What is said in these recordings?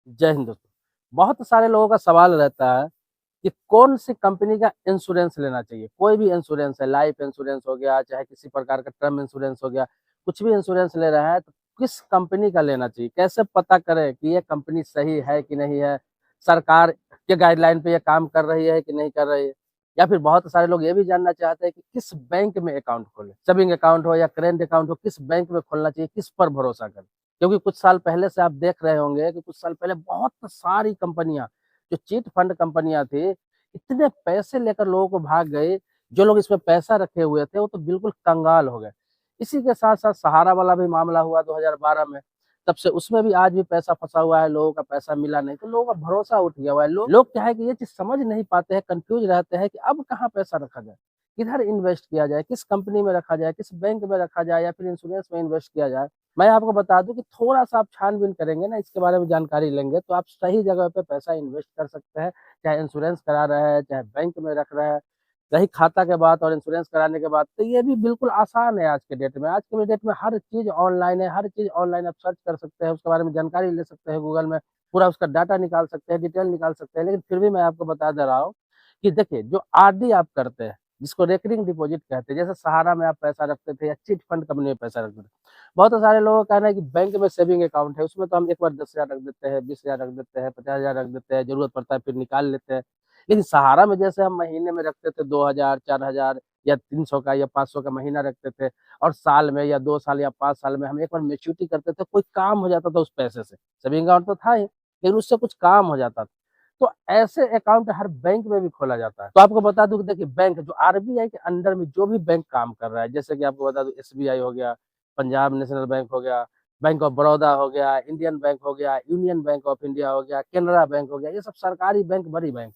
जय हिंद दोस्तों। बहुत सारे लोगों का सवाल रहता है कि कौन सी कंपनी का इंश्योरेंस लेना चाहिए। कोई भी इंश्योरेंस है, लाइफ इंश्योरेंस हो गया, चाहे किसी प्रकार का टर्म इंश्योरेंस हो गया, कुछ भी इंश्योरेंस ले रहा है तो किस कंपनी का लेना चाहिए, कैसे पता करें कि ये कंपनी सही है कि नहीं है, सरकार के गाइडलाइन पे ये काम कर रही है कि नहीं कर रही है। या फिर बहुत सारे लोग ये भी जानना चाहते हैं कि किस बैंक में अकाउंट खोले, सेविंग अकाउंट हो या करेंट अकाउंट हो, किस बैंक में खोलना चाहिए, किस पर भरोसा करें। क्योंकि कुछ साल पहले से आप देख रहे होंगे कि कुछ साल पहले बहुत सारी कंपनियां, जो चिट फंड कंपनियां थी, इतने पैसे लेकर लोगों को भाग गए। जो लोग इसमें पैसा रखे हुए थे वो तो बिल्कुल कंगाल हो गए। इसी के साथ साथ सहारा वाला भी मामला हुआ 2012 में। तब से उसमें भी आज भी पैसा फंसा हुआ है, लोगों का पैसा मिला नहीं, तो लोगों का भरोसा उठ गया हुआ है। लोग क्या है कि ये चीज समझ नहीं पाते हैं, कंफ्यूज रहते हैं कि अब कहाँ पैसा रखा जाए, किधर इन्वेस्ट किया जाए, किस कंपनी में रखा जाए, किस बैंक में रखा जाए, या फिर इंश्योरेंस में इन्वेस्ट किया जाए। मैं आपको बता दूं कि थोड़ा सा आप छानबीन करेंगे ना, इसके बारे में जानकारी लेंगे, तो आप सही जगह पे पैसा इन्वेस्ट कर सकते हैं। चाहे इंश्योरेंस करा रहे हैं, चाहे बैंक में रख रहे हैं। रही खाता के बाद और इंश्योरेंस कराने के बाद, तो ये भी बिल्कुल आसान है आज के डेट में। आज के डेट में हर चीज ऑनलाइन है, हर चीज ऑनलाइन आप सर्च कर सकते हैं, उसके बारे में जानकारी ले सकते हैं, गूगल में पूरा उसका डाटा निकाल सकते हैं, डिटेल निकाल सकते हैं। लेकिन फिर भी मैं आपको बता दे रहा हूँ कि देखिए, जो आरडी आप करते हैं, जिसको रेकरिंग डिपॉजिट कहते हैं, जैसे सहारा में आप पैसा रखते थे या चिट फंड कंपनी में पैसा रखते थे। बहुत सारे लोगों का कहना है कि बैंक में सेविंग अकाउंट है, उसमें तो हम एक बार 10,000 रख देते हैं, 20,000 रख देते हैं, 50,000 रख देते हैं, जरूरत पड़ता है फिर निकाल लेते हैं। लेकिन सहारा में जैसे हम महीने में रखते थे 2,000, 4,000 या 300 का या 500 का महीना रखते थे, और साल में या 2 साल या 5 साल में हम एक बार मेच्योरिटी करते थे, कोई काम हो जाता था उस पैसे से। सेविंग अकाउंट तो था ही, लेकिन उससे कुछ काम हो जाता था। तो ऐसे अकाउंट हर बैंक में भी खोला जाता है। तो आपको बता दूं कि देखिए, बैंक जो आरबीआई के अंडर में जो भी बैंक काम कर रहा है, जैसे कि आपको बता दूं एसबीआई हो गया, पंजाब नेशनल बैंक हो गया, बैंक ऑफ बड़ौदा हो गया, इंडियन बैंक हो गया, यूनियन बैंक ऑफ इंडिया हो गया, केनरा बैंक हो गया, ये सब सरकारी बैंक, बड़ी बैंक।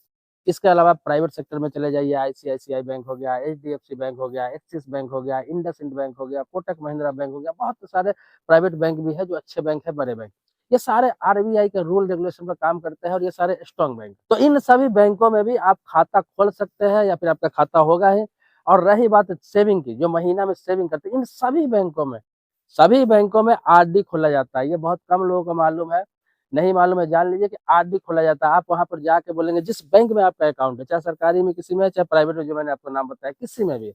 इसके अलावा प्राइवेट सेक्टर में चले जाइए, आईसीआईसीआई बैंक हो गया, एचडीएफसी बैंक हो गया, एक्सिस बैंक हो गया, इंडसइंड बैंक हो गया, कोटक महिंद्रा बैंक हो गया, बहुत सारे प्राइवेट बैंक भी है जो अच्छे बैंक है, बड़े बैंक। ये सारे आरबीआई के रूल रेगुलेशन पर काम करते हैं, और ये सारे स्ट्रॉन्ग बैंक। तो इन सभी बैंकों में भी आप खाता खोल सकते हैं, या फिर आपका खाता होगा ही। और रही बात सेविंग की, जो महीना में सेविंग करते हैं, इन सभी बैंकों में आरडी खोला जाता है। ये बहुत कम लोगों को मालूम है, नहीं मालूम है, जान लीजिए कि आरडी खोला जाता है। आप वहां पर जाके बोलेंगे, जिस बैंक में आपका अकाउंट है, चाहे सरकारी में किसी में, चाहे प्राइवेट में, जो मैंने आपको नाम बताया, किसी में भी,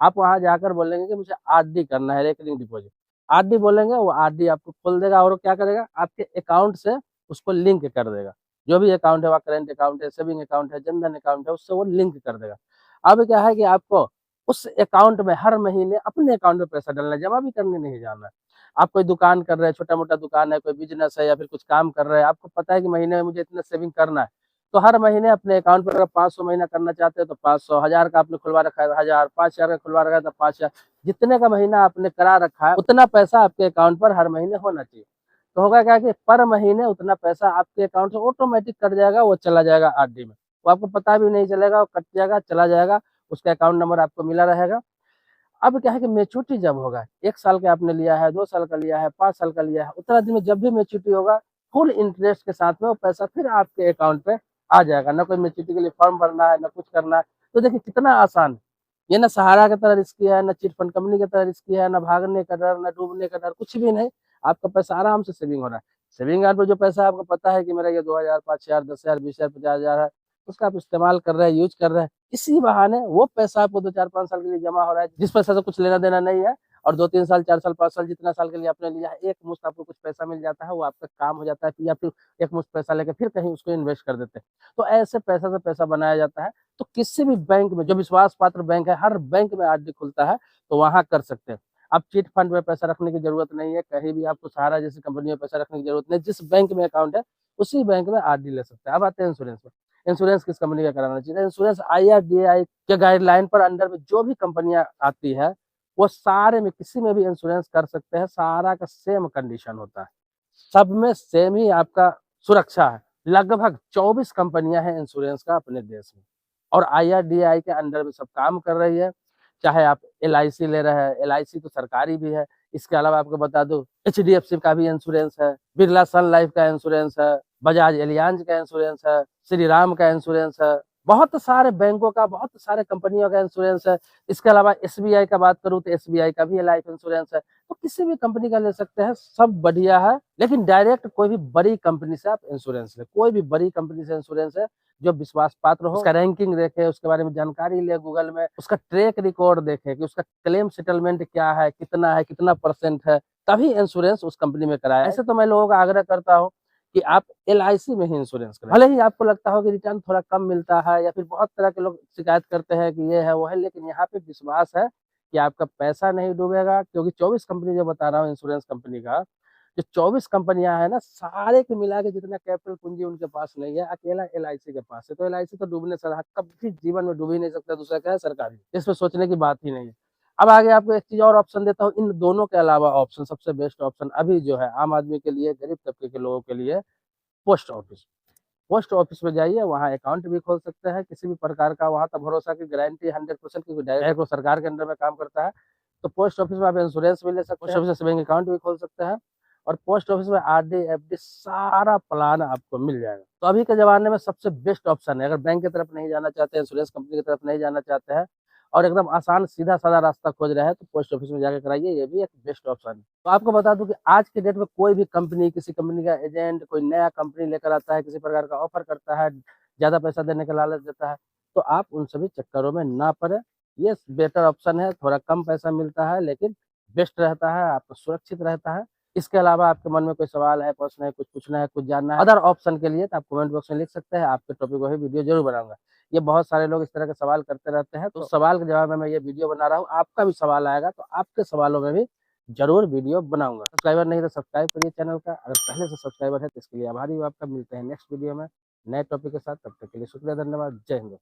आप वहां जाकर बोलेंगे कि मुझे आरडी करना है, रेकरिंग डिपॉजिट। आरडी बोलेंगे, वो आरडी आपको खोल देगा, और वो क्या करेगा, आपके अकाउंट से उसको लिंक कर देगा। जो भी अकाउंट है, वह करेंट अकाउंट है, सेविंग अकाउंट है, जनधन अकाउंट है, उससे वो लिंक कर देगा। अब क्या है कि आपको उस अकाउंट में हर महीने अपने अकाउंट में पैसा डालना है, जमा भी करने नहीं जाना है। आप कोई दुकान कर रहे हैं, छोटा मोटा दुकान है, कोई बिजनेस है, या फिर कुछ काम कर रहे हैं, आपको पता है कि महीने में मुझे इतना सेविंग करना है, तो हर महीने अपने अकाउंट पर अगर 500 महीना करना चाहते हैं तो 500, 1,000 का आपने खुलवा रखा है 1,000, 5,000 का खुलवा रखा है तो 5,000, जितने का महीना आपने करा रखा है उतना पैसा आपके अकाउंट पर हर महीने होना चाहिए। तो होगा क्या कि पर महीने उतना पैसा आपके अकाउंट से ऑटोमेटिक कट जाएगा, वो चला जाएगा आरडी में। वो आपको पता भी नहीं चलेगा, वो कट जाएगा, चला जाएगा, उसका अकाउंट नंबर आपको मिला रहेगा। अब क्या है कि मेच्योरिटी जब होगा, 1 साल का आपने लिया है, 2 साल का लिया है, 5 साल का लिया है, उतना दिन में जब भी मेच्योरिटी होगा, फुल इंटरेस्ट के साथ में वो पैसा फिर आपके अकाउंट पे आ जाएगा। ना कोई मेच्योरिटी के लिए फॉर्म भरना है, ना कुछ करना है। तो देखिए कितना आसान है। ये ना सहारा की तरह रिस्की है, ना चिट फंड कंपनी की तरह रिस्की है, ना भागने का डर, ना डूबने का डर, कुछ भी नहीं। आपका पैसा आराम से सेविंग हो रहा है। सेविंग अकाउंट में जो पैसा आपको पता है कि मेरा ये 2,000, 5,000, 10,000, 20,000, 50,000 है, उसका आप इस्तेमाल कर रहे हैं, यूज कर रहे हैं। इसी बहाने वो पैसा आपको 2, 4, 5 साल के लिए जमा हो रहा है, जिस पैसा से कुछ लेना देना नहीं है। और 2, 3 साल, 4 साल, 5 साल, जितना साल के लिए आपने लिया है, एक मुश्त आपको कुछ पैसा मिल जाता है, वो आपका काम हो जाता है, या फिर एक मुश्त पैसा लेकर फिर कहीं उसको इन्वेस्ट कर देते हैं। तो ऐसे पैसा से पैसा बनाया जाता है। तो किसी भी बैंक में, जो विश्वास पात्र बैंक है, हर बैंक में आरडी खुलता है, तो वहां कर सकते हैं। आप चिट फंड में पैसा रखने की जरूरत नहीं है, कहीं भी आपको सहारा जैसी कंपनी में पैसा रखने की जरूरत नहीं। जिस बैंक में अकाउंट है, उसी बैंक में आरडी ले सकते हैं। अब आते हैं इंश्योरेंस में। इंश्योरेंस किस कंपनी का कराना चाहिए? इंश्योरेंस आईआरडीआई के गाइडलाइन पर अंडर में जो भी कंपनियां आती है, वो सारे में किसी में भी इंश्योरेंस कर सकते हैं। सारा का सेम कंडीशन होता है, सब में सेम ही आपका सुरक्षा है। लगभग 24 कंपनियां हैं इंश्योरेंस का अपने देश में, और आईआरडीआई के अंडर में सब काम कर रही है। चाहे आप एलआईसी ले रहे हैं, एलआईसी तो सरकारी भी है। इसके अलावा आपको बता दूं, एचडीएफसी का भी इंश्योरेंस है, बिरला सन लाइफ का इंश्योरेंस है, बजाज एलियांज का इंश्योरेंस है, श्री राम का इंश्योरेंस है, बहुत सारे बैंकों का, बहुत सारे कंपनियों का इंश्योरेंस है। इसके अलावा एसबीआई का बात करूँ तो एसबीआई का भी लाइफ इंश्योरेंस है। तो किसी भी कंपनी का ले सकते हैं, सब बढ़िया है। लेकिन डायरेक्ट कोई भी बड़ी कंपनी से आप इंश्योरेंस ले, कोई भी बड़ी कंपनी से इंश्योरेंस है जो विश्वास पात्र हो, उसका रैंकिंग देखे, उसके बारे में जानकारी ले गूगल में, उसका ट्रैक रिकॉर्ड देखे कि उसका क्लेम सेटलमेंट क्या है, कितना परसेंट है, तभी इंश्योरेंस उस कंपनी में कराया। ऐसे तो मैं लोगों का आग्रह करता हूँ कि आप एलआईसी में ही इंश्योरेंस करें। भले ही आपको लगता हो कि रिटर्न थोड़ा कम मिलता है, या फिर बहुत तरह के लोग शिकायत करते हैं कि ये है वो है, लेकिन यहाँ पे विश्वास है कि आपका पैसा नहीं डूबेगा। क्योंकि 24 कंपनी जो बता रहा हूँ इंश्योरेंस कंपनी का, जो 24 कंपनियां है ना, सारे के मिला के जितना कैपिटल पूंजी उनके पास नहीं है, अकेला एलआईसी के पास है। तो एलआईसी तो डूबने से रहा, कभी जीवन में डूब ही नहीं सकता। दूसरा क्या है, सरकारी, इसमें सोचने की बात ही नहीं है। अब आगे आपको एक चीज और ऑप्शन देता हूँ, इन दोनों के अलावा ऑप्शन, सबसे बेस्ट ऑप्शन अभी जो है आम आदमी के लिए, गरीब तबके के लोगों के लिए, पोस्ट ऑफिस। पोस्ट ऑफिस में जाइए, वहाँ अकाउंट भी खोल सकते हैं किसी भी प्रकार का। वहाँ तो भरोसा की गारंटी 100%, क्योंकि डायरेक्ट वो सरकार के अंडर में काम करता है। तो पोस्ट ऑफिस में आप इंश्योरेंस भी ले सकते हैं, पोस्ट ऑफिस से बैंक अकाउंट भी खोल सकते हैं, और पोस्ट ऑफिस में आरडी एफडी सारा प्लान आपको मिल जाएगा। तो अभी के जमाने में सबसे बेस्ट ऑप्शन है। अगर बैंक की तरफ नहीं जाना चाहते, इंश्योरेंस कंपनी की तरफ नहीं जाना चाहते हैं, और एकदम आसान सीधा साधा रास्ता खोज रहे हैं, तो पोस्ट ऑफिस में जाकर कराइए, ये भी एक बेस्ट ऑप्शन है। तो आपको बता दूं कि आज के डेट में कोई भी कंपनी, किसी कंपनी का एजेंट कोई नया कंपनी लेकर आता है, किसी प्रकार का ऑफर करता है, ज्यादा पैसा देने का लालच देता है, तो आप उन सभी चक्करों में ना पड़े। ये बेटर ऑप्शन है, थोड़ा कम पैसा मिलता है लेकिन बेस्ट रहता है, आपको सुरक्षित रहता है। इसके अलावा आपके मन में कोई सवाल है, प्रश्न है, कुछ पूछना है, कुछ जानना है अदर ऑप्शन के लिए, तो आप कमेंट बॉक्स में लिख सकते हैं। आपके टॉपिक पर वीडियो जरूर बनाऊंगा। ये बहुत सारे लोग इस तरह के सवाल करते रहते हैं, तो सवाल के जवाब में मैं ये वीडियो बना रहा हूँ। आपका भी सवाल आएगा तो आपके सवालों में भी जरूर वीडियो बनाऊंगा। सब्सक्राइबर नहीं तो सब्सक्राइब करिए चैनल का, अगर पहले से सब्सक्राइबर है तो इसके लिए आभारी हूँ आपका। मिलते हैं नेक्स्ट वीडियो में नए टॉपिक के साथ, तब तक के लिए शुक्रिया, धन्यवाद, जय हिंद।